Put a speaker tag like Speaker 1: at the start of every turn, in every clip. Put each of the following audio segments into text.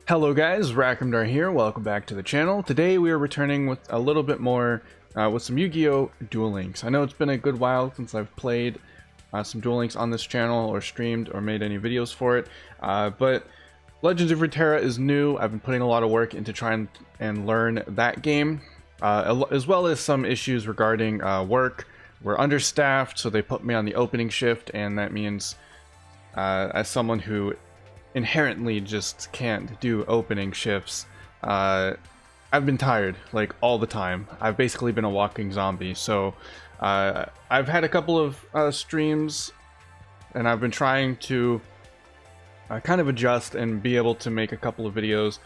Speaker 1: Hello guys, Rackhamdar here, welcome back to the channel. Today we are returning with a little bit more with some Yu-Gi-Oh! Duel Links. I know it's been a good while since I've played some Duel Links on this channel or streamed or made any videos for it, but Legends of Runeterra is new. I've been putting a lot of work into trying and learn that game, as well as some issues regarding work. We're understaffed, so they put me on the opening shift, and that means as someone who inherently just can't do opening shifts, I've been tired like all the time. I've basically been a walking zombie. So I've had a couple of streams, and I've been trying to kind of adjust and be able to make a couple of videos,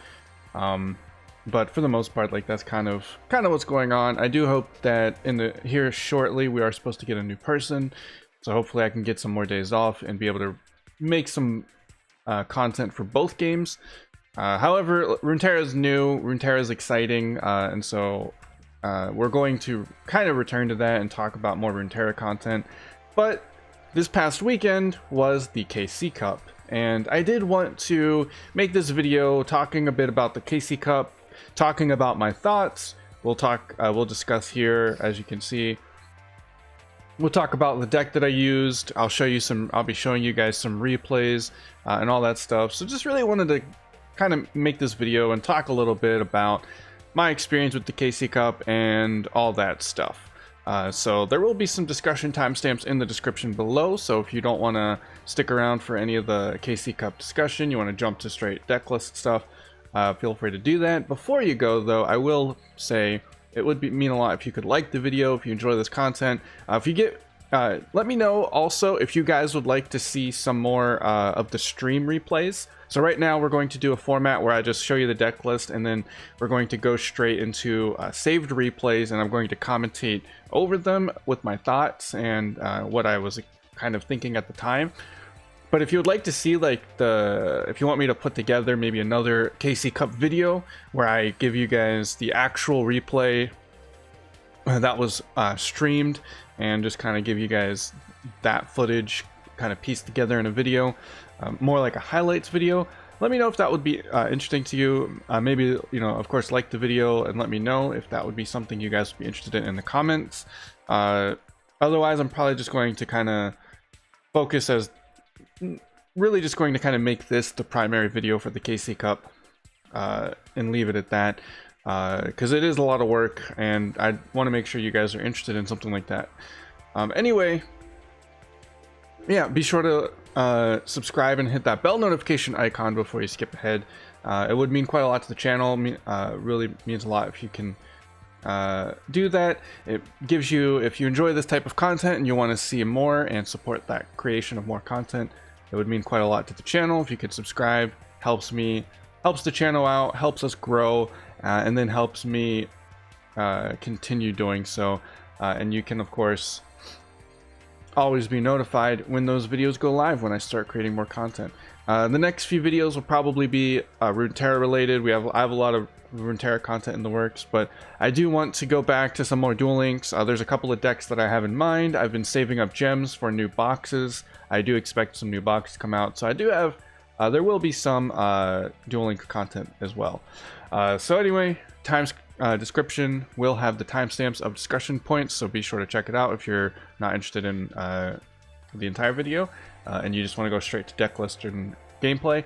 Speaker 1: but for the most part, like, that's kind of what's going on. I do hope that here shortly we are supposed to get a new person, so hopefully I can get some more days off and be able to make some content for both games. However, Runeterra is new, Runeterra is exciting, and so we're going to kind of return to that and talk about more Runeterra content. But this past weekend was the KC Cup, and I did want to make this video talking a bit about the KC Cup, talking about my thoughts. We'll discuss here, as you can see. We'll talk about the deck that I used. I'll be showing you guys some replays and all that stuff. So just really wanted to kind of make this video and talk a little bit about my experience with the KC Cup and all that stuff. So there will be some discussion timestamps in the description below. So if you don't want to stick around for any of the KC Cup discussion, you want to jump to straight deck list stuff, feel free to do that. Before you go, though, I will say it would mean a lot if you could like the video, if you enjoy this content. Let me know also if you guys would like to see some more of the stream replays. So right now we're going to do a format where I just show you the deck list, and then we're going to go straight into saved replays, and I'm going to commentate over them with my thoughts and what I was kind of thinking at the time. But if you would like to see, like, if you want me to put together maybe another KC Cup video where I give you guys the actual replay that was streamed and just kind of give you guys that footage kind of pieced together in a video, more like a highlights video, let me know if that would be interesting to you. Maybe, of course, like the video and let me know if that would be something you guys would be interested in the comments. Otherwise, I'm probably just going to kind of focus really just going to kind of make this the primary video for the KC Cup and leave it at that, because it is a lot of work and I want to make sure you guys are interested in something like that. Anyway, yeah, be sure to subscribe and hit that bell notification icon before you skip ahead. It would mean quite a lot to the channel. Really means a lot if you can do that. It gives you, if you enjoy this type of content and you want to see more and support that creation of more content, it would mean quite a lot to the channel if you could subscribe. Helps the channel out, helps us grow, and then helps me continue doing so. And you can, of course, always be notified when those videos go live, when I start creating more content. The next few videos will probably be Runeterra related. I have a lot of Runeterra content in the works, but I do want to go back to some more Duel Links. There's a couple of decks that I have in mind. I've been saving up gems for new boxes. I do expect some new boxes to come out, so I do have there will be some Duel Link content as well. So anyway, description will have the timestamps of discussion points, so be sure to check it out if you're not interested in the entire video and you just want to go straight to deck list and gameplay.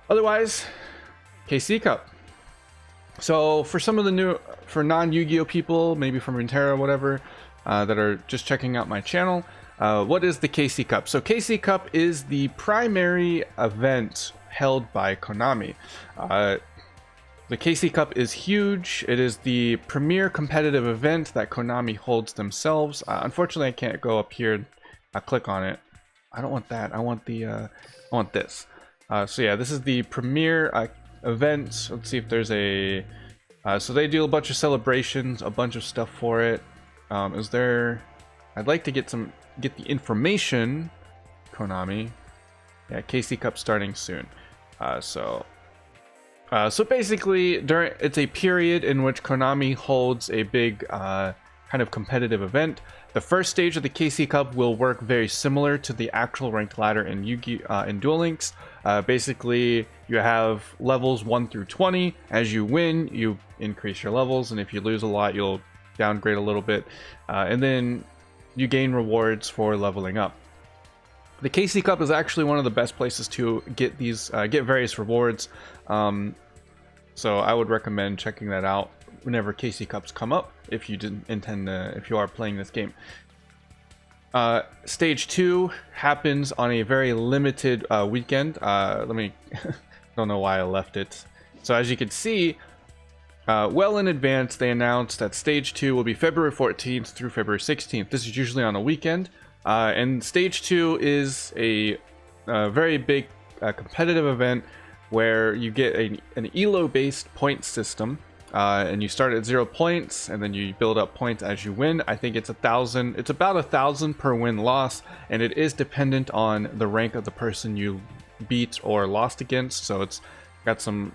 Speaker 1: Otherwise, KC Cup. So for some of the non-Yu-Gi-Oh people, maybe from Runeterra or whatever, that are just checking out my channel, what is the KC Cup? So KC Cup is the primary event held by Konami. The KC Cup is huge. It is the premier competitive event that Konami holds themselves. Unfortunately, I can't go up here and click on it. I don't want that. I want I want this. So yeah, this is the premier event. Let's see if there's so they do a bunch of celebrations, a bunch of stuff for it. I'd like to get the information. Konami. Yeah, KC Cup starting soon. So basically, it's a period in which Konami holds a big kind of competitive event. The first stage of the KC Cup will work very similar to the actual ranked ladder in Yu-Gi-Oh! In Duel Links. Basically, You have levels 1 through 20. As you win, you increase your levels, and if you lose a lot, you'll downgrade a little bit, and then you gain rewards for leveling up. The KC Cup is actually one of the best places to get these get various rewards, so I would recommend checking that out whenever KC Cups come up, if you didn't intend to, if you are playing this game. Stage 2 happens on a very limited weekend. Don't know why I left it. So as you can see, well in advance, they announced that Stage 2 will be February 14th through February 16th. This is usually on a weekend. And Stage 2 is a very big competitive event where you get an ELO-based point system. And you start at 0 points, and then you build up points as you win. I think it's 1,000. It's about 1,000 per win-loss, and it is dependent on the rank of the person you beat or lost against. So it's got some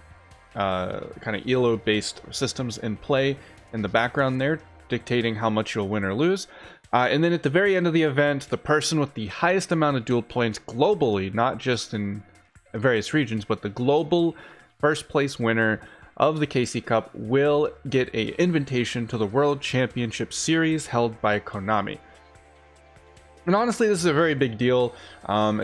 Speaker 1: kind of ELO-based systems in play in the background there, dictating how much you'll win or lose. And then at the very end of the event, the person with the highest amount of duel points globally, not just in various regions, but the global first place winner of the KC Cup will get an invitation to the World Championship Series held by Konami. And honestly, this is a very big deal. I'm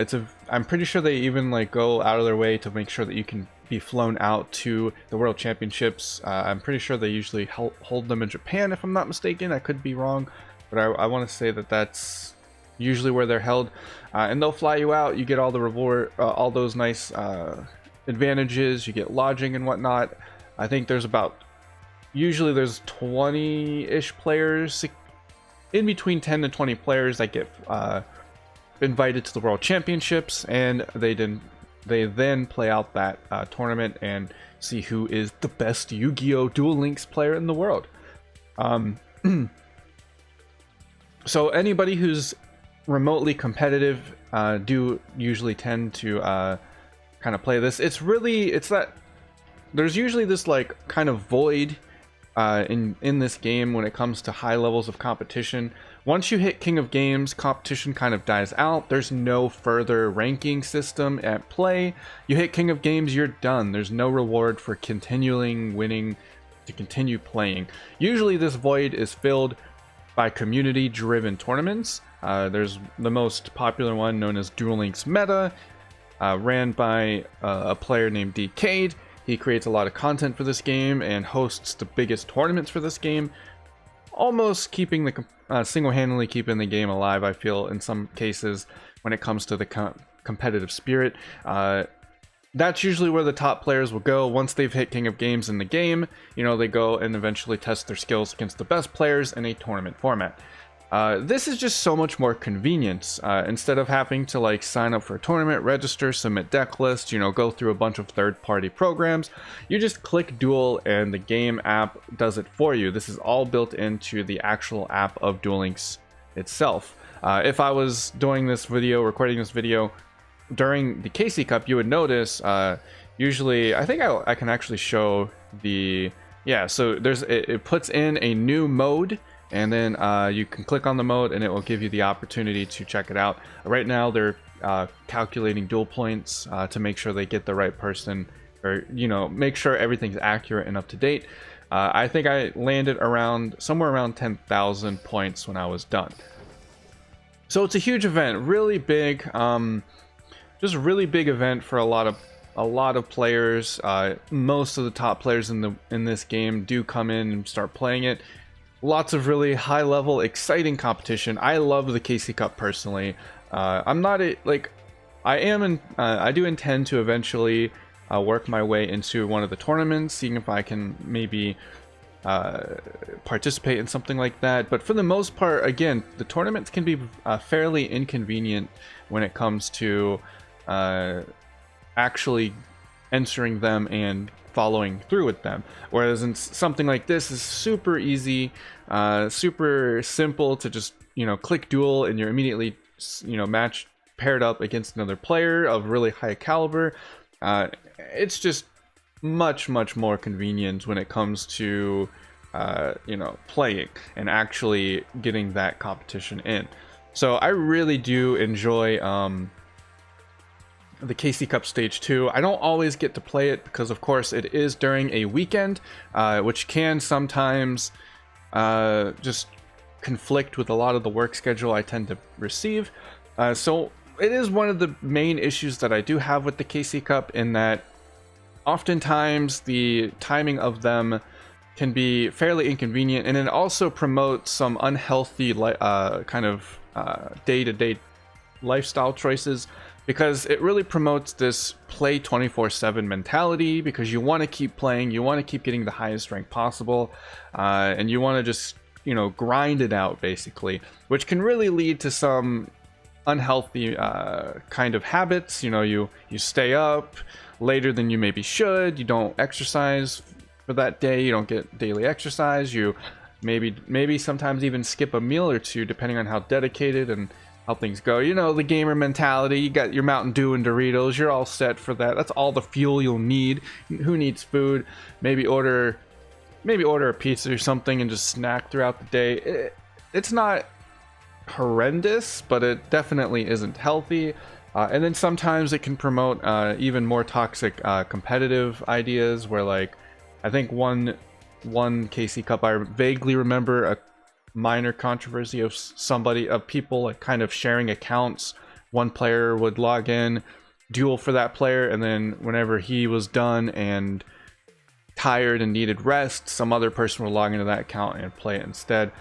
Speaker 1: pretty sure they even go out of their way to make sure that you can be flown out to the World Championships. I'm pretty sure they usually hold them in Japan, if I'm not mistaken. I could be wrong, but I want to say that that's usually where they're held. And they'll fly you out. You get all the reward, all those nice advantages. You get lodging and whatnot. I think usually there's 20-ish players, in between 10 to 20 players that get invited to the World Championships, and they then play out that tournament and see who is the best Yu-Gi-Oh! Duel Links player in the world. So anybody who's remotely competitive do usually tend to kind of play this. There's usually this kind of void in this game when it comes to high levels of competition. Once you hit King of Games, competition kind of dies out. There's no further ranking system at play. You hit King of Games, you're done. There's no reward for continuing winning to continue playing. Usually this void is filled by community-driven tournaments. There's the most popular one known as Duel Links Meta, ran by a player named Decade. He creates a lot of content for this game and hosts the biggest tournaments for this game, almost keeping single-handedly keeping the game alive, I feel, in some cases when it comes to the competitive spirit. That's usually where the top players will go once they've hit King of Games in the game. They go and eventually test their skills against the best players in a tournament format. This is just so much more convenient. Instead of having to sign up for a tournament, register, submit deck lists, go through a bunch of third-party programs, you just click Duel and the game app does it for you. This is all built into the actual app of Duel Links itself. If I was doing this video, recording this video during the KC Cup, you would notice usually, I think I can actually show so it puts in a new mode. And then you can click on the mode and it will give you the opportunity to check it out. Right now they're calculating duel points to make sure they get the right person, or make sure everything's accurate and up to date. I think I landed somewhere around 10,000 points when I was done. So it's a huge event, really big, just a really big event for a lot of players. Most of the top players in this game do come in and start playing it. Lots of really high-level, exciting competition. I love the KC Cup personally. I do intend to eventually work my way into one of the tournaments, seeing if I can maybe participate in something like that. But for the most part, again, the tournaments can be fairly inconvenient when it comes to actually entering them and following through with them, whereas in something like this is super easy, super simple to just click Duel and you're immediately paired up against another player of really high caliber. It's just much more convenient when it comes to playing and actually getting that competition in. So I really do enjoy the KC Cup Stage 2. I don't always get to play it because, of course, it is during a weekend, which can sometimes just conflict with a lot of the work schedule I tend to receive. So it is one of the main issues that I do have with the KC Cup, in that oftentimes the timing of them can be fairly inconvenient, and it also promotes some unhealthy kind of day-to-day lifestyle choices, because it really promotes this play 24/7 mentality, because you want to keep playing, you want to keep getting the highest rank possible, and you want to just, you know, grind it out basically, which can really lead to some unhealthy kind of habits. You know, you stay up later than you maybe should, you don't exercise for that day, you don't get daily exercise, you maybe sometimes even skip a meal or two depending on how dedicated and how things go. You know, the gamer mentality, you got your Mountain Dew and Doritos, you're all set for that. That's all the fuel you'll need. Who needs food? Maybe order a pizza or something and just snack throughout the day. It's not horrendous, but it definitely isn't healthy. And then sometimes it can promote even more toxic competitive ideas, where, like, I think one KC Cup, I vaguely remember a minor controversy of people like kind of sharing accounts. One player would log in, duel for that player, and then whenever he was done and tired and needed rest, some other person would log into that account and play it instead.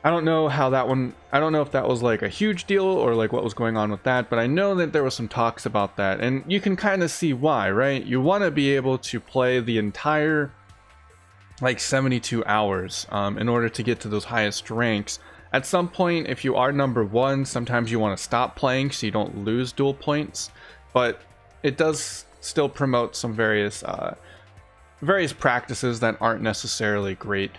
Speaker 1: I don't know if that was like a huge deal or like what was going on with that, but I know that there was some talks about that, and you can kind of see why, right? You want to be able to play the entire like 72 hours in order to get to those highest ranks. At some point, if you are number one, sometimes you want to stop playing so you don't lose duel points, but it does still promote some various practices that aren't necessarily great.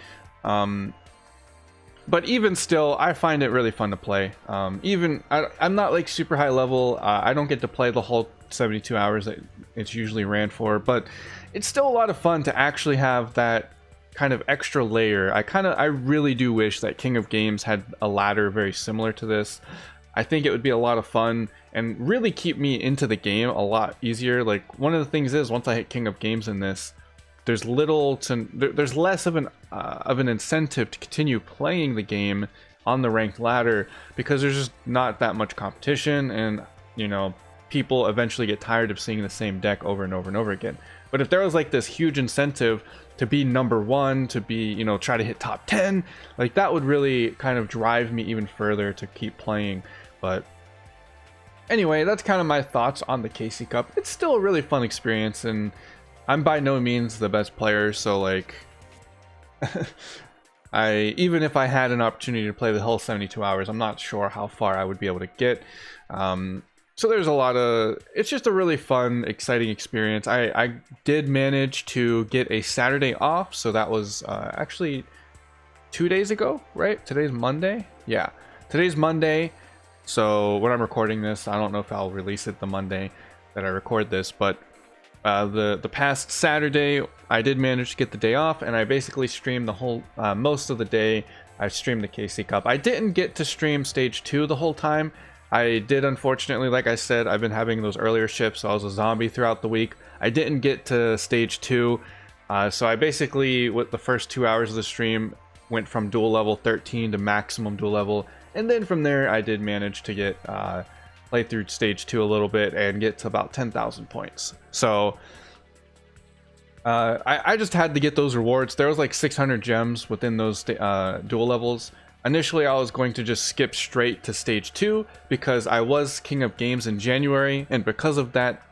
Speaker 1: But even still, I find it really fun to play. I'm not like super high level. I don't get to play the whole 72 hours that it's usually ran for, but it's still a lot of fun to actually have that kind of extra layer. I really do wish that King of Games had a ladder very similar to this. I think it would be a lot of fun and really keep me into the game a lot easier. Like, one of the things is, once I hit King of Games in this, there's less of an incentive to continue playing the game on the ranked ladder, because there's just not that much competition, and, you know, people eventually get tired of seeing the same deck over and over and over again. But if there was like this huge incentive to be number one, to be, you know, try to hit top 10, like, that would really kind of drive me even further to keep playing. But anyway, that's kind of my thoughts on the KC Cup. It's still a really fun experience, and I'm by no means the best player, so like even if I had an opportunity to play the whole 72 hours, I'm not sure how far I would be able to get. So there's it's just a really fun, exciting experience. I did manage to get a Saturday off, so that was actually 2 days ago, right? Today's Monday? Yeah, today's Monday. So when I'm recording this, I don't know if I'll release it the Monday that I record this, but the past Saturday, I did manage to get the day off, and I basically streamed the whole most of the day. I streamed the KC Cup. I didn't get to stream Stage 2 the whole time. I did, unfortunately, like I said, I've been having those earlier shifts, so I was a zombie throughout the week. I didn't get to Stage 2, so I basically, with the first 2 hours of the stream, went from duel level 13 to maximum duel level, and then from there I did manage to get play through Stage 2 a little bit and get to about 10,000 points. So I just had to get those rewards. There was like 600 gems within those duel levels. Initially, I was going to just skip straight to Stage 2 because I was King of Games in January, and because of that,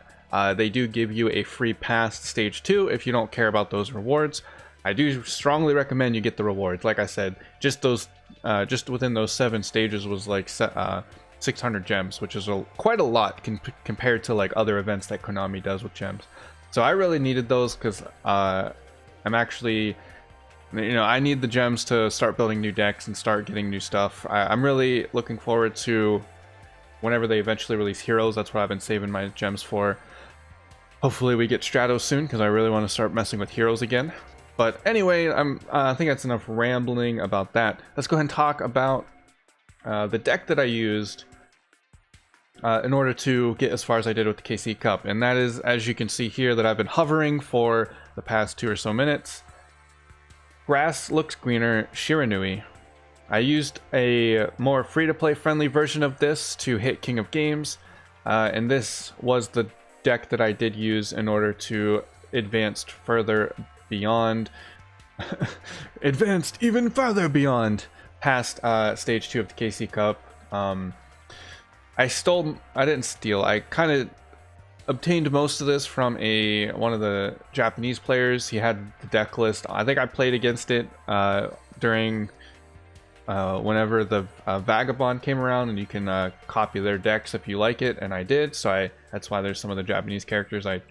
Speaker 1: they do give you a free pass to Stage 2 if you don't care about those rewards. I do strongly recommend you get the rewards. Like I said, just within those 7 stages was like 600 gems, which is quite a lot compared to like other events that Konami does with gems. So I really needed those because I'm actually, you know, I need the gems to start building new decks and start getting new stuff. I'm really looking forward to whenever they eventually release Heroes. That's what I've been saving my gems for. Hopefully we get Stratos soon, because I really want to start messing with Heroes again. But anyway, I think that's enough rambling about that. Let's go ahead and talk about the deck that I used in order to get as far as I did with the KC Cup. And that is, as you can see here, that I've been hovering for the past 2 or so minutes. Grass looks greener, Shiranui. I used a more free-to-play friendly version of this to hit King of Games, and this was the deck that I did use in order to advance further beyond, advanced even further beyond past stage 2 of the KC Cup. I didn't steal, I kind of obtained most of this from one of the Japanese players. He had the deck list. I think I played against it during whenever the Vagabond came around, and you can copy their decks if you like it, and I did. So that's why there's some of the Japanese characters. I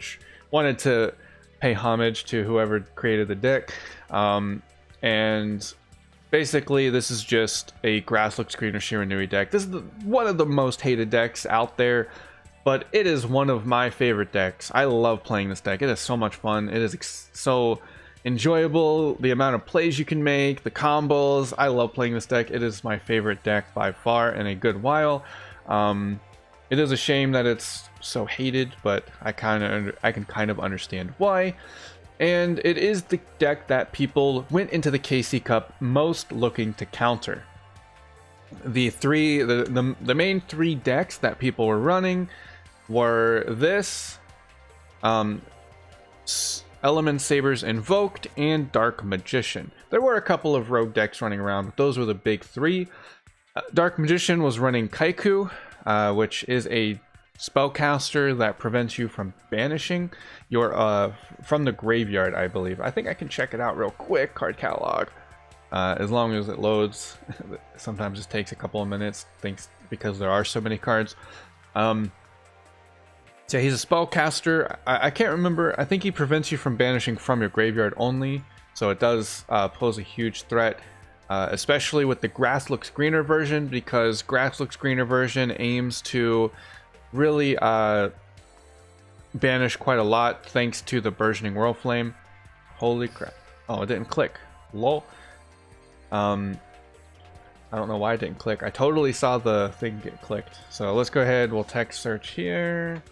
Speaker 1: wanted to pay homage to whoever created the deck, and basically this is just a Grass Looks Greener Shiranui deck. This is one of the most hated decks out there, but it is one of my favorite decks. I love playing this deck. It is so much fun. It is so enjoyable. The amount of plays you can make, the combos. I love playing this deck. It is my favorite deck by far in a good while. It is a shame that it's so hated, but I can kind of understand why. And it is the deck that people went into the KC Cup most looking to counter. The main 3 decks that people were running were this, Element Sabers Invoked, and Dark Magician. There were a couple of rogue decks running around, but those were the big 3. Dark Magician was running Kaiku, which is a spellcaster that prevents you from banishing your from the graveyard, I believe. I think I can check it out real quick, card catalog. As long as it loads. Sometimes it takes a couple of minutes, because there are so many cards. So he's a spellcaster. I can't remember. I think he prevents you from banishing from your graveyard only. So it does pose a huge threat, especially with the Grass Looks Greener version, because Grass Looks Greener version aims to really banish quite a lot thanks to the Burgeoning Whirlflame. Holy crap. Oh, it didn't click. Lol. I don't know why it didn't click. I totally saw the thing get clicked. So let's go ahead. We'll text search here.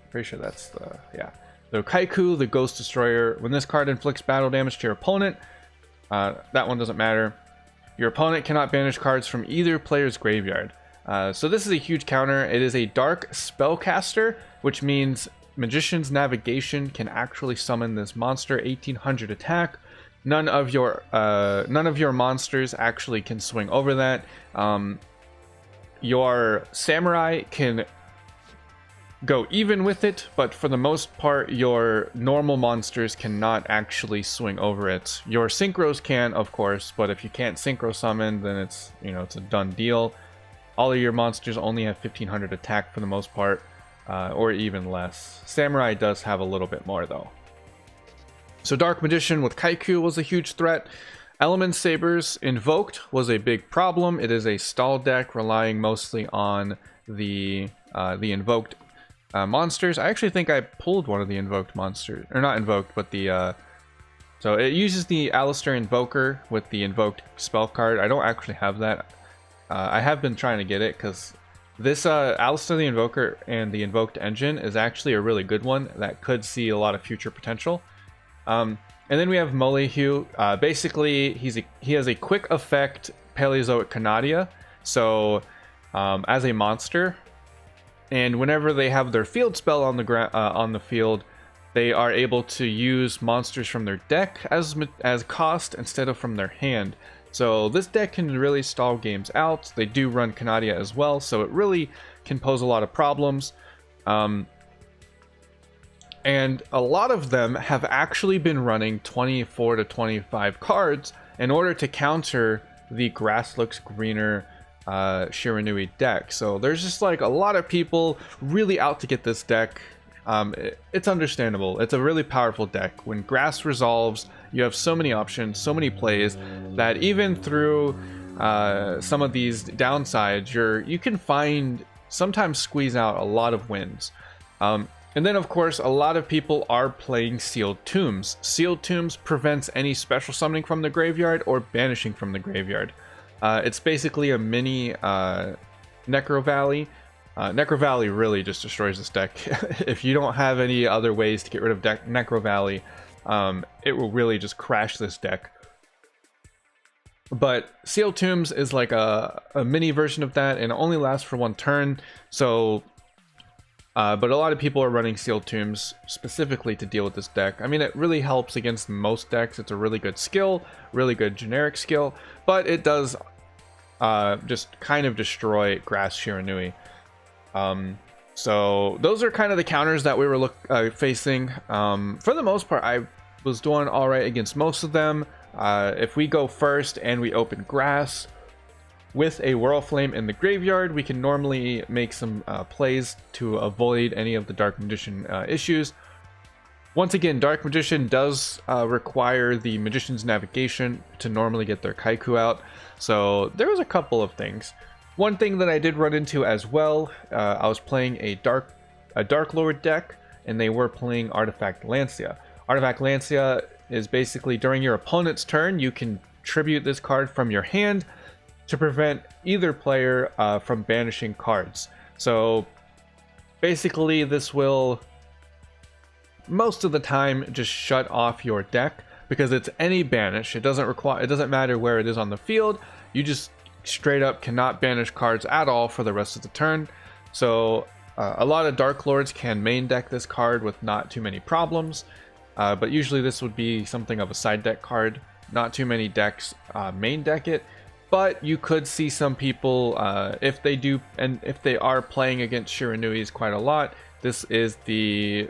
Speaker 1: Pretty sure that's the, yeah. So Kaiku, the Ghost Destroyer. When this card inflicts battle damage to your opponent, that one doesn't matter. Your opponent cannot banish cards from either player's graveyard. So this is a huge counter. It is a dark spellcaster, which means Magician's Navigation can actually summon this monster. 1800 attack. None of your monsters actually can swing over that. Your Samurai can go even with it, but for the most part, your normal monsters cannot actually swing over it. Your synchros can, of course, but if you can't synchro summon, then it's a done deal. All of your monsters only have 1500 attack for the most part, or even less. Samurai does have a little bit more though. So Dark Magician with Kaiku was a huge threat. Element Sabers Invoked was a big problem. It is a stall deck relying mostly on the invoked monsters. I actually think I pulled one of the invoked monsters, or not invoked, but the so it uses the Alistair Invoker with the invoked spell card. I don't actually have that. I have been trying to get it because this Alistair the Invoker and the invoked engine is actually a really good one that could see a lot of future potential. And then we have Molehu. Basically, he has a quick effect Paleozoic Canadia. So as a monster, and whenever they have their field spell on the field, they are able to use monsters from their deck as cost instead of from their hand. So this deck can really stall games out. They do run Canadia as well, so it really can pose a lot of problems. And a lot of them have actually been running 24 to 25 cards in order to counter the Grass Looks Greener Shiranui deck. So there's just like a lot of people really out to get this deck. It's understandable. It's a really powerful deck. When Grass resolves, you have so many options, so many plays, that even through some of these downsides, you can sometimes squeeze out a lot of wins. And then, of course, a lot of people are playing Sealed Tombs. Sealed Tombs prevents any special summoning from the graveyard or banishing from the graveyard. It's basically a mini Necro Valley, Necro Valley really just destroys this deck. If you don't have any other ways to get rid of Necro Valley, it will really just crash this deck. But Sealed Tombs is like a mini version of that, and it only lasts for 1 turn. So, but a lot of people are running Sealed Tombs specifically to deal with this deck. I mean, it really helps against most decks. It's a really good skill, really good generic skill, but it does just kind of destroy Grass Shiranui. So those are kind of the counters that we were facing. For the most part, I was doing all right against most of them. If we go first and we open Grass with a Whirlflame in the graveyard, we can normally make some plays to avoid any of the Dark Magician issues. Once again, Dark Magician does require the Magician's Navigation to normally get their Kaiku out. So there was a couple of things. One thing that I did run into as well, I was playing a Dark Lord deck, and they were playing Artifact Lancia. Artifact Lancia is basically during your opponent's turn, you can tribute this card from your hand to prevent either player from banishing cards. So basically this will most of the time just shut off your deck because it's any banish. It doesn't matter where it is on the field. You just straight up cannot banish cards at all for the rest of the turn. So a lot of Dark Lords can main deck this card with not too many problems. But usually this would be something of a side deck card. Not too many decks main deck it, but you could see some people, if they do, and if they are playing against Shiranuis quite a lot, this is the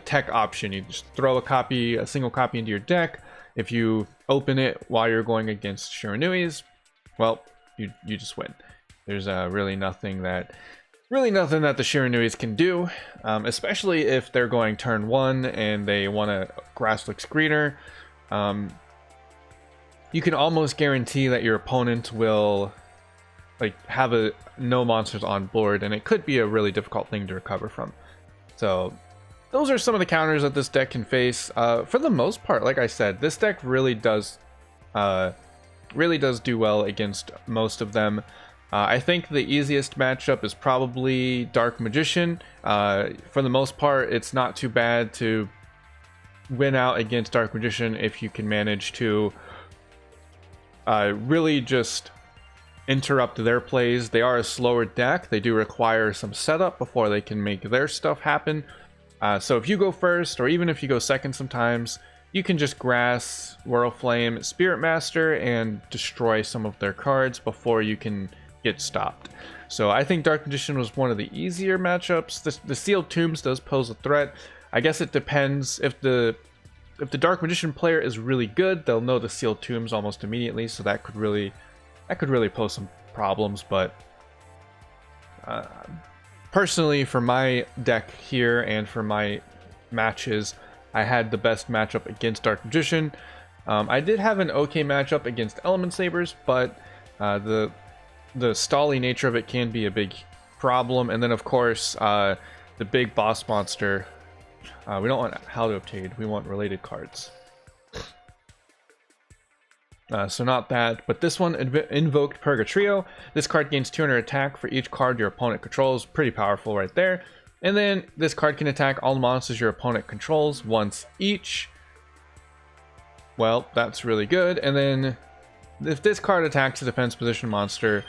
Speaker 1: tech option. You just throw a single copy into your deck. If you open it while you're going against Shiranuis, well, you just win. There's really nothing that the Shiranuis can do, especially if they're going turn 1 and they want to Grass Looks Greener. You can almost guarantee that your opponent will have no monsters on board, and it could be a really difficult thing to recover from. So those are some of the counters that this deck can face. For the most part, like I said, this deck really does do well against most of them. I think the easiest matchup is probably Dark Magician. For the most part, it's not too bad to win out against Dark Magician if you can manage to really just interrupt their plays. They are a slower deck. They do require some setup before they can make their stuff happen. So if you go first, or even if you go second sometimes, you can just Grass, Whirlflame, Spirit Master, and destroy some of their cards before you can get stopped. So I think Dark Magician was one of the easier matchups. The Sealed Tombs does pose a threat. I guess it depends. If the Dark Magician player is really good, they'll know the Sealed Tombs almost immediately, so that could really pose some problems. But personally, for my deck here and for my matches, I had the best matchup against Dark Magician. I did have an okay matchup against Element Sabers, but the stally nature of it can be a big problem. And then of course the big boss monster, we don't want How to Obtain, we want related cards. So not that, but this one, Invoked Purgatrio. This card gains 200 attack for each card your opponent controls. Pretty powerful right there. And then this card can attack all monsters your opponent controls once each. Well, that's really good. And then if this card attacks a defense position monster,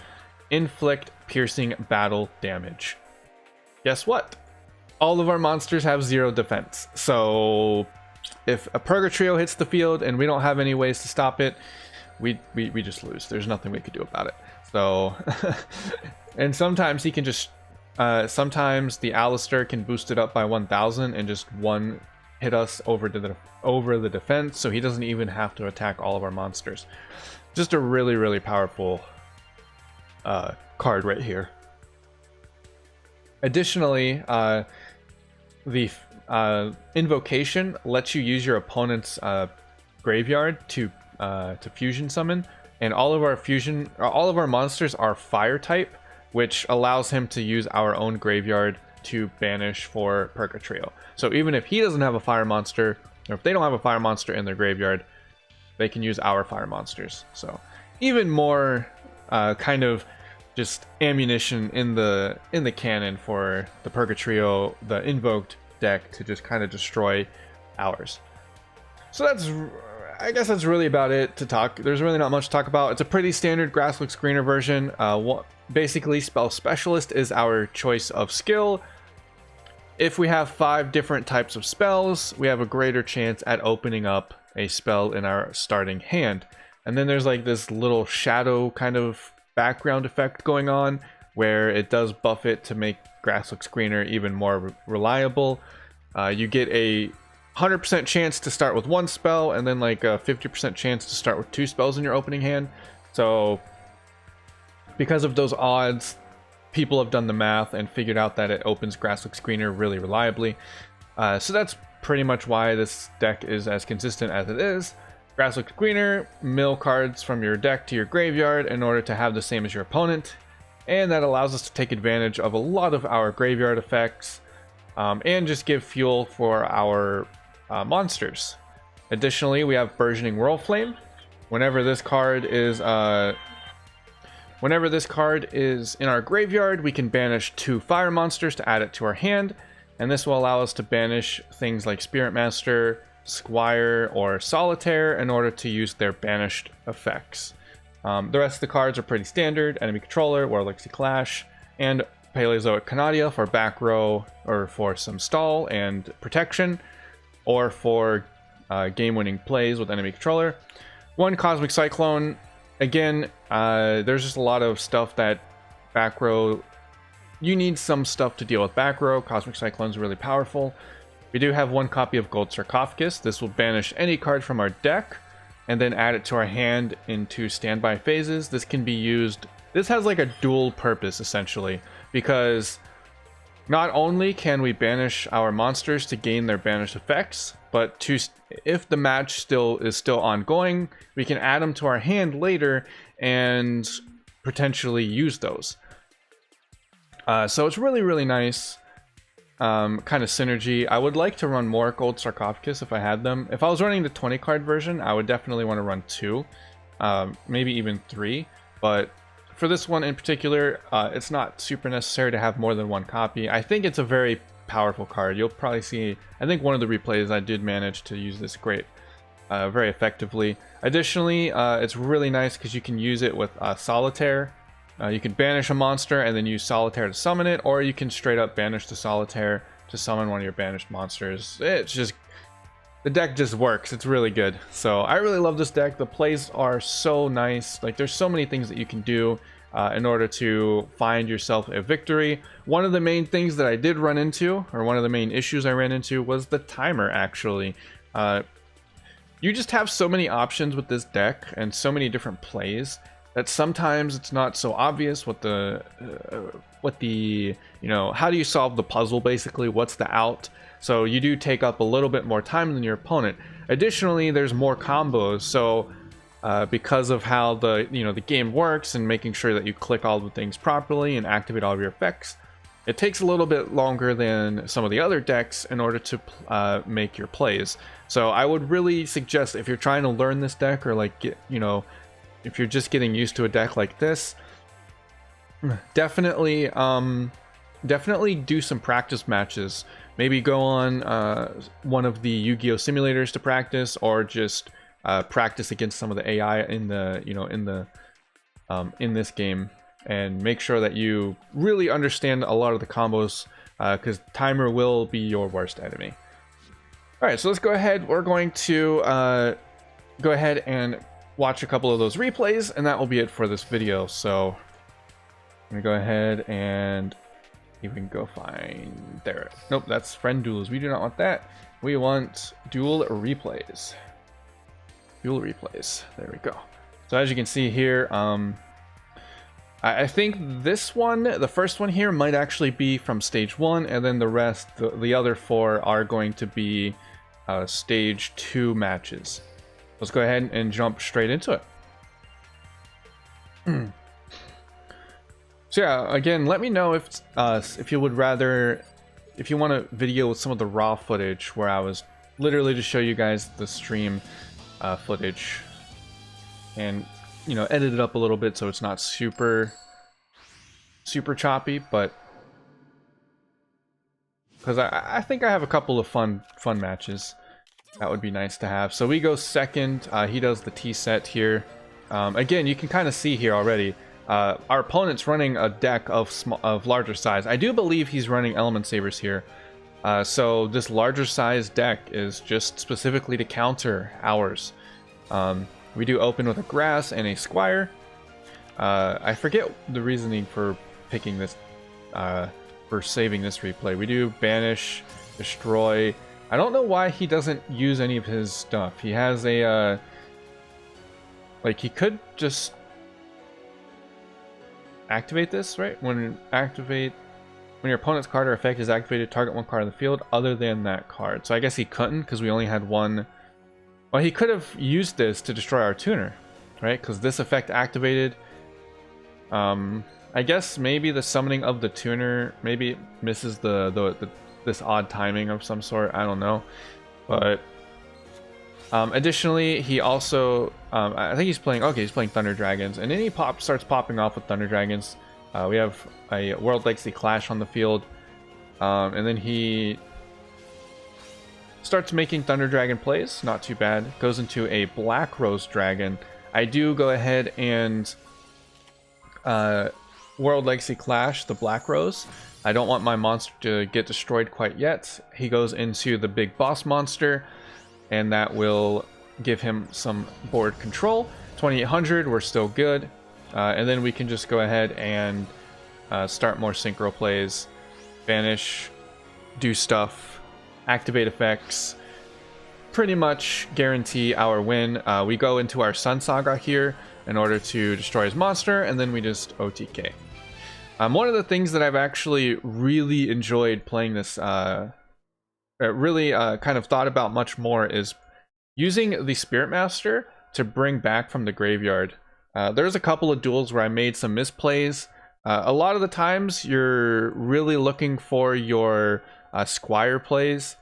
Speaker 1: inflict piercing battle damage. Guess what? All of our monsters have 0 defense. So if a Purgatrio hits the field and we don't have any ways to stop it, we just lose. There's nothing we could do about it. So and sometimes he can just sometimes the Alistair can boost it up by 1000 and just one hit us over the defense, so he doesn't even have to attack all of our monsters. Just a really powerful card right here. Additionally, the invocation lets you use your opponent's graveyard to fusion summon, and all of our monsters are fire type, which allows him to use our own graveyard to banish for Purgatrio. So even if he doesn't have a fire monster, or if they don't have a fire monster in their graveyard, they can use our fire monsters. So even more kind of just ammunition in the cannon for the Purgatrio, the invoked deck, to just kind of destroy ours. So that's, I guess that's really about it to talk. There's really not much to talk about. It's a pretty standard Grasslook Screener version. Basically, Spell Specialist is our choice of skill. If we have 5 different types of spells, we have a greater chance at opening up a spell in our starting hand. And then there's like this little shadow kind of background effect going on where it does buff it to make Grasslook Screener even more reliable. You get a 100% chance to start with 1 spell, and then like a 50% chance to start with 2 spells in your opening hand. So because of those odds, people have done the math and figured out that it opens Grasslook Screener really reliably. So that's pretty much why this deck is as consistent as it is. Grasslook Screener, mill cards from your deck to your graveyard in order to have the same as your opponent, and that allows us to take advantage of a lot of our graveyard effects, and just give fuel for our monsters. Additionally, we have Burgeoning Whirlflame. Whenever this card is in our graveyard, we can banish 2 fire monsters to add it to our hand, and this will allow us to banish things like Spirit Master, Squire, or Solitaire in order to use their banished effects. The rest of the cards are pretty standard: Enemy Controller, Warlixy Clash, and Paleozoic Canadia for back row or for some stall and protection, or for game-winning plays with Enemy Controller. 1 Cosmic Cyclone. Again, there's just a lot of stuff that back row, you need some stuff to deal with back row. Cosmic Cyclone is really powerful. We do have 1 copy of Gold Sarcophagus. This will banish any card from our deck and then add it to our hand into standby phases. This can be used, this has like a dual purpose essentially, because not only can we banish our monsters to gain their banished effects, but if the match is still ongoing, we can add them to our hand later and potentially use those. So it's really, really nice kind of synergy. I would like to run more Gold Sarcophagus if I had them. If I was running the 20 card version, I would definitely want to run 2, maybe even 3, but for this one in particular, it's not super necessary to have more than 1 copy. I think it's a very powerful card. You'll probably see, I think one of the replays I did manage to use this very effectively. Additionally, it's really nice because you can use it with Solitaire. You can banish a monster and then use Solitaire to summon it, or you can straight up banish the Solitaire to summon one of your banished monsters. It's just, the deck just works. It's really good. So I really love this deck. The plays are so nice. Like, there's so many things that you can do in order to find yourself a victory. One of the main things that I did run into, or one of the main issues I ran into, was the timer, actually. You just have so many options with this deck and so many different plays that sometimes it's not so obvious what the how do you solve the puzzle, basically, what's the out. So you do take up a little bit more time than your opponent. Additionally, there's more combos, so because of how the game works and making sure that you click all the things properly and activate all of your effects, it takes a little bit longer than some of the other decks in order to make your plays. So I would really suggest, if you're trying to learn this deck, or like if you're just getting used to a deck like this, definitely do some practice matches. Maybe go on one of the Yu-Gi-Oh simulators to practice, or just practice against some of the AI in this game, and make sure that you really understand a lot of the combos, because timer will be your worst enemy. All right, so let's go ahead. We're going to go ahead and watch a couple of those replays, and that will be it for this video. So I'm gonna go ahead and even go find there. Nope, that's friend duels. We do not want that. We want duel replays. Duel replays. There we go. So as you can see here, I think this one, the first one here, might actually be from stage 1, and then the rest, the other 4, are going to be stage 2 matches. Let's go ahead and jump straight into it. So yeah, again, let me know if you would rather, if you want a video with some of the raw footage where I was literally to show you guys the stream footage, and edit it up a little bit so it's not super super choppy, but because I think I have a couple of fun matches that would be nice to have. So we go second. He does the T set here. Again, you can kind of see here already. Our opponent's running a deck of larger size. I do believe he's running Element Sabers here. So this larger size deck is just specifically to counter ours. We do open with a Grass and a Squire. I forget the reasoning for picking this, for saving this replay. We do Banish, Destroy. I don't know why he doesn't use any of his stuff. He has a, like, he could just activate this, right? When your opponent's card or effect is activated, target one card on the field other than that card. So I guess he couldn't because we only had one. Well, he could have used this to destroy our tuner, right? Because this effect activated. I guess maybe the summoning of the tuner maybe misses this odd timing of some sort. I don't know, but additionally, he also I think he's playing. Okay, he's playing Thunder Dragons, and then he starts popping off with Thunder Dragons. We have a World Legacy Clash on the field, and then he starts making Thunder Dragon plays. Not too bad. Goes into a Black Rose Dragon. I do go ahead and World Legacy Clash the Black Rose. I don't want my monster to get destroyed quite yet. He goes into the big boss monster, and that will give him some board control. 2800, we're still good. And then we can just go ahead and start more synchro plays, banish, do stuff, activate effects, pretty much guarantee our win. We go into our Sun Saga here in order to destroy his monster, and then we just OTK. One of the things that I've actually really enjoyed playing this, really kind of thought about much more, is using the Spirit Master to bring back from the graveyard. There's a couple of duels where I made some misplays. A lot of the times you're really looking for your Squire plays,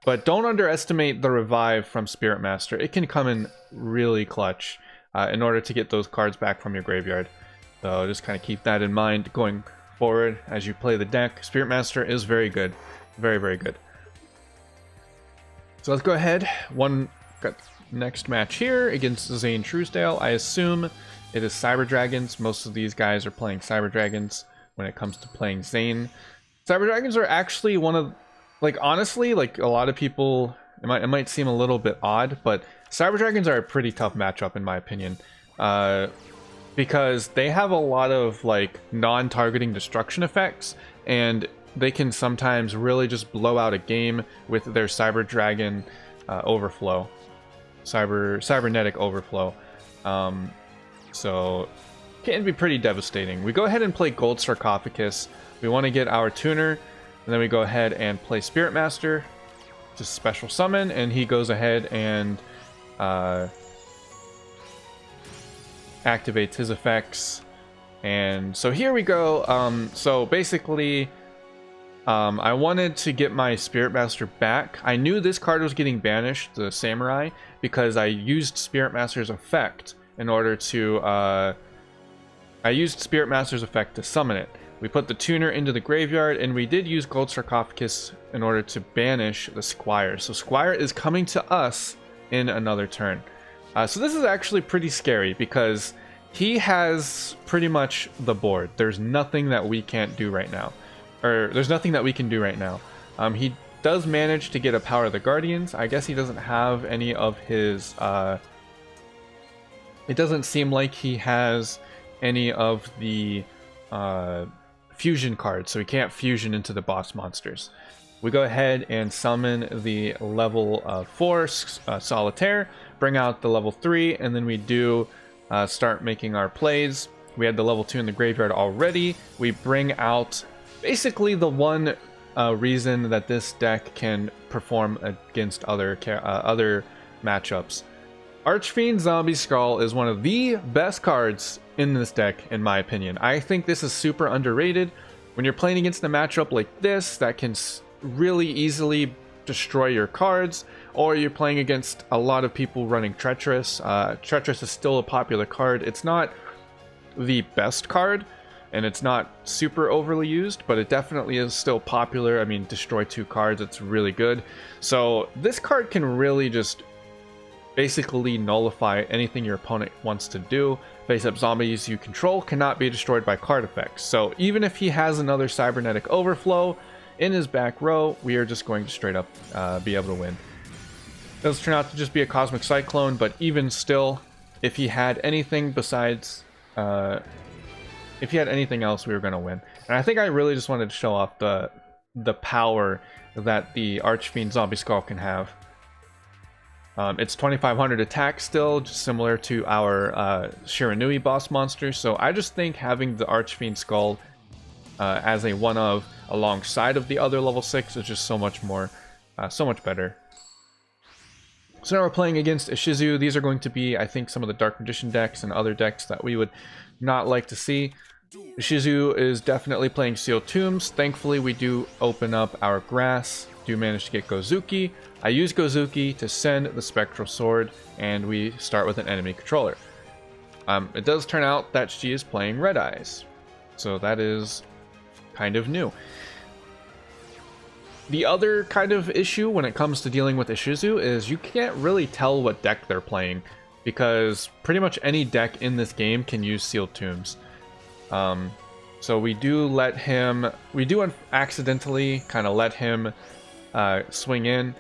Speaker 1: but don't underestimate the revive from Spirit Master. It can come in really clutch in order to get those cards back from your graveyard. So just kind of keep that in mind going forward as you play the deck. Spirit Master is very good. Very, very good. So let's go ahead. Got next match here against Zane Truesdale. I assume it is Cyber Dragons. Most of these guys are playing Cyber Dragons when it comes to playing Zane. Cyber Dragons are actually one of, like, honestly, like, a lot of people, it might seem a little bit odd, but Cyber Dragons are a pretty tough matchup in my opinion. Because they have a lot of, like, non-targeting destruction effects, and they can sometimes really just blow out a game with their Cyber Dragon overflow. Cybernetic overflow. So can be pretty devastating. We go ahead and play Gold Sarcophagus. We want to get our tuner, and then we go ahead and play Spirit Master, just special summon, and he goes ahead and activates his effects. And so here we go. So basically, I wanted to get my Spirit Master back. I knew this card was getting banished, the Samurai, because I used Spirit Master's effect in order to I used Spirit Master's effect to summon it. We put the tuner into the graveyard, and we did use Gold Sarcophagus in order to banish the Squire. So Squire is coming to us in another turn. So this is actually pretty scary because he has pretty much the board. There's nothing that we can't do right now. Or there's nothing that we can do right now. He does manage to get a Power of the Guardians. I guess he doesn't have any of his... it doesn't seem like he has any of the fusion cards, so he can't fusion into the boss monsters. We go ahead and summon the level 4 Solitaire, bring out the level 3, and then we do start making our plays. We had the level 2 in the graveyard already. We bring out basically the one reason that this deck can perform against other matchups. Archfiend Zombie Skull is one of the best cards in this deck, in my opinion. I think this is super underrated. When you're playing against a matchup like this that can really easily destroy your cards, or you're playing against a lot of people running Treacherous. Treacherous is still a popular card. It's not the best card, and it's not super overly used, but it definitely is still popular. I mean, destroy 2 cards, it's really good. So this card can really just basically nullify anything your opponent wants to do. Face-up zombies you control cannot be destroyed by card effects. So even if he has another cybernetic overflow in his back row, we are just going to straight up be able to win. It does turn out to just be a cosmic cyclone, but even still, if he had anything besides if he had anything else, we were going to win. And I think I really just wanted to show off the power that the Archfiend Zombie Skull can have. It's 2500 attack still, just similar to our Shiranui boss monster. So I just think having the Archfiend Skull as a one-of alongside of the other level 6 is just so much more, so much better. So now we're playing against Ishizu. These are going to be, I think, some of the Dark Magician decks and other decks that we would not like to see. Ishizu is definitely playing Sealed Tombs. Thankfully, we do open up our grass. Do manage to get Gozuki. I use Gozuki to send the Spectral Sword, and we start with an enemy controller. It does turn out that she is playing Red Eyes, so that is kind of new. The other kind of issue when it comes to dealing with Ishizu is you can't really tell what deck they're playing, because pretty much any deck in this game can use Sealed Tombs. So we do accidentally kind of let him swing in.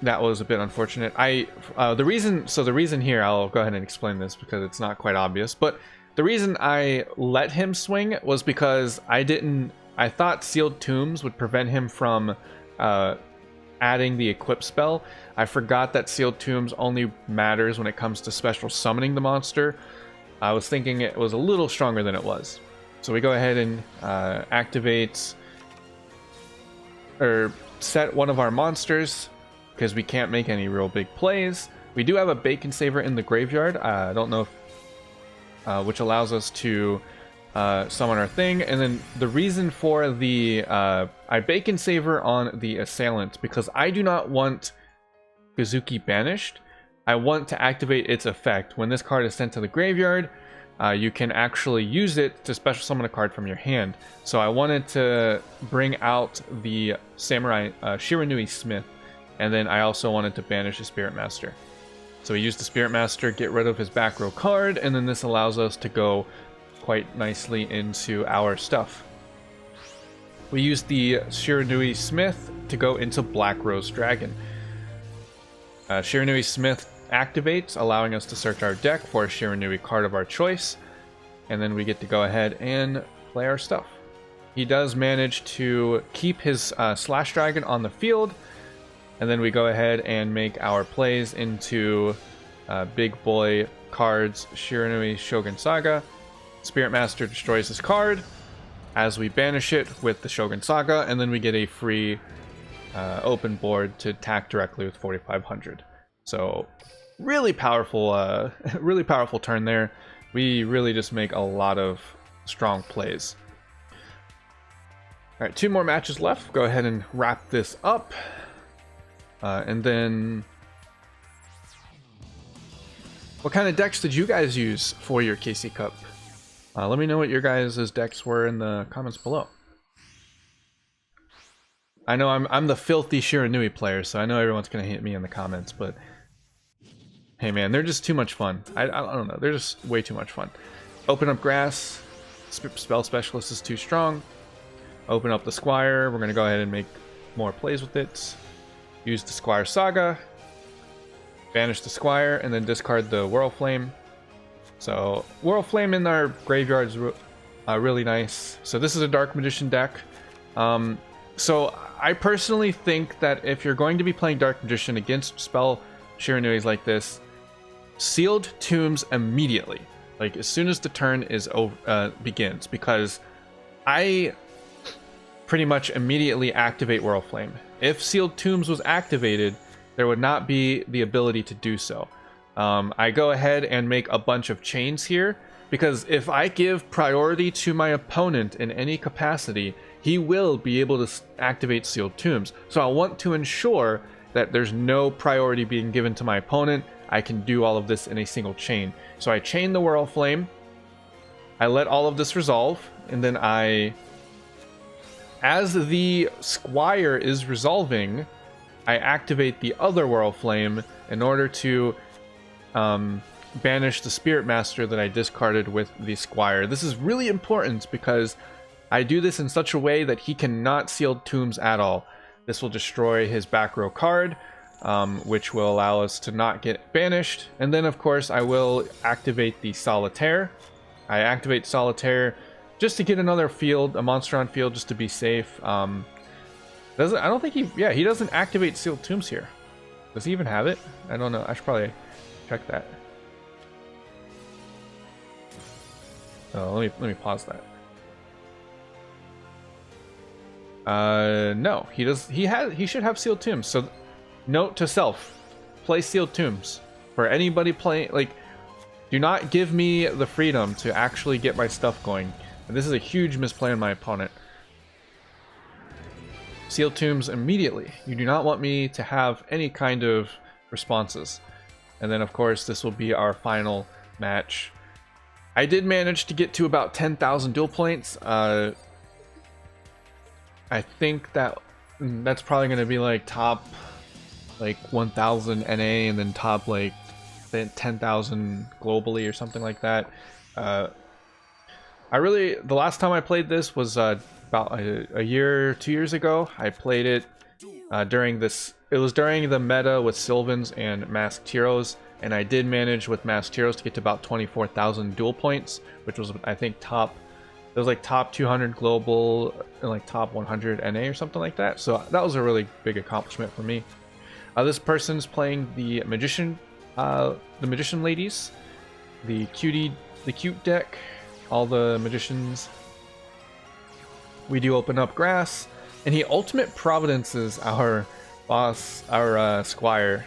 Speaker 1: That was a bit unfortunate. The reason here, I'll go ahead and explain this because it's not quite obvious, but the reason I let him swing was because I thought Sealed Tombs would prevent him from adding the equip spell. I forgot that Sealed Tombs only matters when it comes to special summoning the monster. I was thinking it was a little stronger than it was. So we go ahead and activate or set one of our monsters because we can't make any real big plays. We do have a Bacon Saver in the graveyard. I don't know if, which allows us to summon our thing. And then the reason for the I Bacon Saver on the assailant because I do not want Gozuki banished. I want to activate its effect. When this card is sent to the graveyard, you can actually use it to special summon a card from your hand. So I wanted to bring out the Samurai Shiranui Smith, and then I also wanted to banish the Spirit Master. So we use the Spirit Master, get rid of his back row card, and then this allows us to go quite nicely into our stuff. We use the Shiranui Smith to go into Black Rose Dragon. Shiranui Smith activates, allowing us to search our deck for a Shiranui card of our choice, and then we get to go ahead and play our stuff. He does manage to keep his Slash Dragon on the field, and then we go ahead and make our plays into big boy cards. Shiranui Shogun Saga. Spirit Master destroys his card as we banish it with the Shogun Saga, and then we get a free open board to attack directly with 4500. So really powerful turn there. We really just make a lot of strong plays. All right, 2 more matches left. Go ahead and wrap this up. And then what kind of decks did you guys use for your KC Cup? Let me know what your guys' decks were in the comments below. I know I'm the filthy Shiranui player, so I know everyone's gonna hate me in the comments, but hey man, they're just too much fun. I don't know, they're just way too much fun. Open up grass. Spell Specialist is too strong. Open up the Squire. We're gonna go ahead and make more plays with it. Use the Squire Saga. Banish the Squire, and then discard the Whirlflame. So Whirlflame in our graveyard is really nice. So this is a Dark Magician deck. So I personally think that if you're going to be playing Dark Magician against spell Shiranuis like this, Sealed Tombs immediately, like as soon as the turn is over, begins, because I pretty much immediately activate Whirlflame. If Sealed Tombs was activated, there would not be the ability to do so. I go ahead and make a bunch of chains here, because if I give priority to my opponent in any capacity, he will be able to activate Sealed Tombs. So I want to ensure that there's no priority being given to my opponent. I can do all of this in a single chain. So I chain the Whirlflame, I let all of this resolve, and then as the Squire is resolving, I activate the other World Flame in order to banish the Spirit Master that I discarded with the Squire. This is really important because I do this in such a way that he cannot seal tombs at all. This will destroy his back row card, which will allow us to not get banished. And then, of course, I will activate the Solitaire. I activate Solitaire just to get another field, a monster on field, just to be safe. I don't think he doesn't activate sealed tombs here. Does he even have it? I don't know. I should probably check that. Oh, let me pause that. No, he does. He should have sealed tombs. So, note to self: play sealed tombs. For anybody playing, like, do not give me the freedom to actually get my stuff going. And this is a huge misplay on my opponent. Sealed tombs immediately. You do not want me to have any kind of responses. And then, of course, this will be our final match. I did manage to get to about 10,000 duel points. I think that's probably going to be like top like 1,000 NA and then top like 10,000 globally or something like that. The last time I played this was about a year, 2 years ago. I played it during the meta with Sylvans and Masked Heroes, and I did manage with Masked Heroes to get to about 24,000 duel points, which was, I think, top 200 global and like top 100 NA or something like that. So that was a really big accomplishment for me. This person's playing the magician ladies, the cute deck, all the magicians. We do open up grass, and he ultimate providences our boss, our Squire.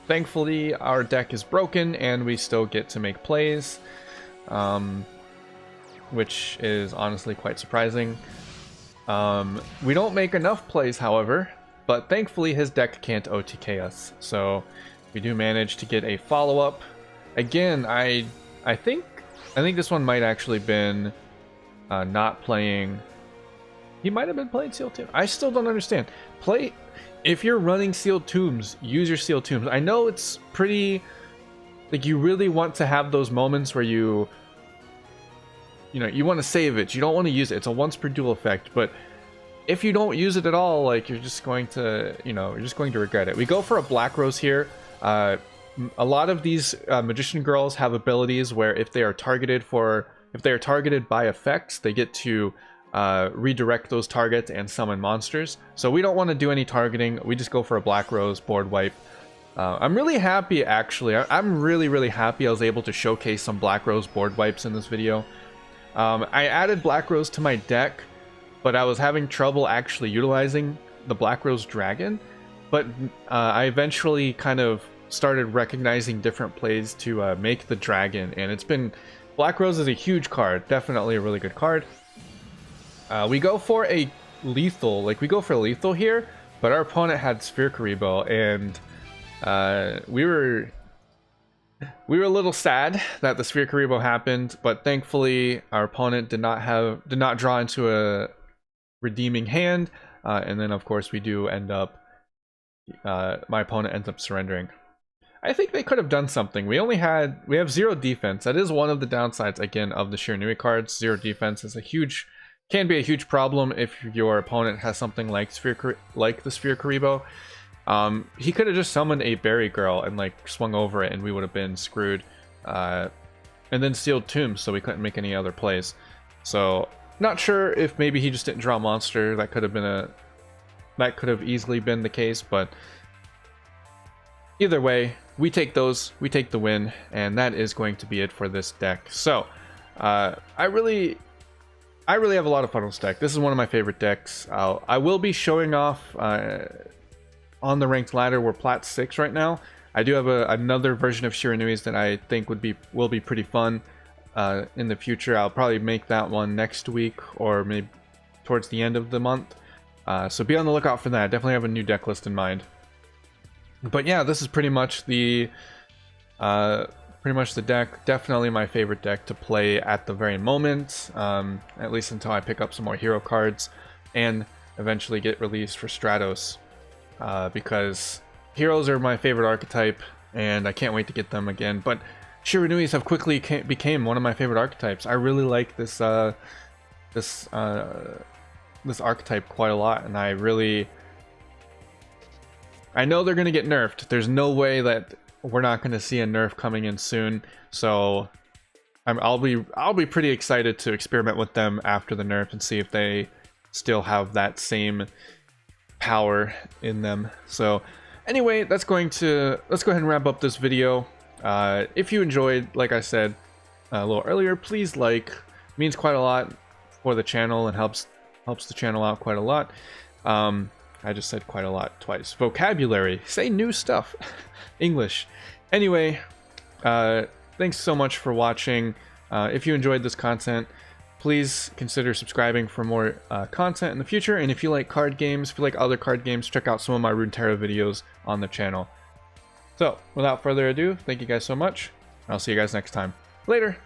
Speaker 1: Thankfully, our deck is broken, and we still get to make plays, which is honestly quite surprising. We don't make enough plays, however, but thankfully his deck can't OTK us, so we do manage to get a follow-up. Again, I think this one might actually been not playing. He might have been playing Sealed Tombs. I still don't understand. If you're running Sealed Tombs, use your Sealed Tombs. I know it's pretty, like, you really want to have those moments where you want to save it. You don't want to use it. It's a once per duel effect, but if you don't use it at all, like, you're just going to regret it. We go for a Black Rose here. A lot of these magician girls have abilities where if they are targeted by effects, they get to redirect those targets and summon monsters. So we don't want to do any targeting. We just go for a Black Rose board wipe. I'm really happy, actually. I'm really happy I was able to showcase some Black Rose board wipes in this video. I added Black Rose to my deck, but I was having trouble actually utilizing the Black Rose Dragon. But I eventually kind of started recognizing different plays to make the dragon, and Black Rose is a huge card, definitely a really good card. We go for a lethal, here, but our opponent had Sphere Karibo, and we were a little sad that the Sphere Karibo happened, but thankfully our opponent did not draw into a redeeming hand, and then of course we do end up. My opponent ends up surrendering. I think they could have done something. We have 0 defense. That is one of the downsides, again, of the Shiranui cards. 0 defense is can be a huge problem if your opponent has something like the Sphere Karibo. He could have just summoned a Berry Girl and like swung over it, and we would have been screwed. And then sealed tombs, so we couldn't make any other plays. So not sure if maybe he just didn't draw a monster. That could have easily been the case, but either way, we take the win, and that is going to be it for this deck. So I really have a lot of fun with this deck. This is one of my favorite decks. I will be showing off on the ranked ladder. We're Plat 6 right now. I do have another version of Shiranui's that I think will be pretty fun in the future. I'll probably make that one next week or maybe towards the end of the month. So be on the lookout for that. I definitely have a new deck list in mind. But yeah, this is pretty much the pretty much the deck. Definitely my favorite deck to play at the very moment, at least until I pick up some more hero cards and eventually get released for Stratos, because heroes are my favorite archetype and I can't wait to get them again. But Shiranuis have quickly became one of my favorite archetypes. I really like this this archetype quite a lot, and I know they're gonna get nerfed. There's no way that we're not gonna see a nerf coming in soon. So I'll be pretty excited to experiment with them after the nerf and see if they still have that same power in them. So anyway, let's go ahead and wrap up this video. If you enjoyed, like I said a little earlier, please like. It means quite a lot for the channel and helps the channel out quite a lot. I just said quite a lot twice. Vocabulary, say new stuff. English. Anyway, thanks so much for watching. If you enjoyed this content, please consider subscribing for more content in the future. And if you like card games, if you like other card games, check out some of my Runeterra videos on the channel. So, without further ado, thank you guys so much. I'll see you guys next time. Later!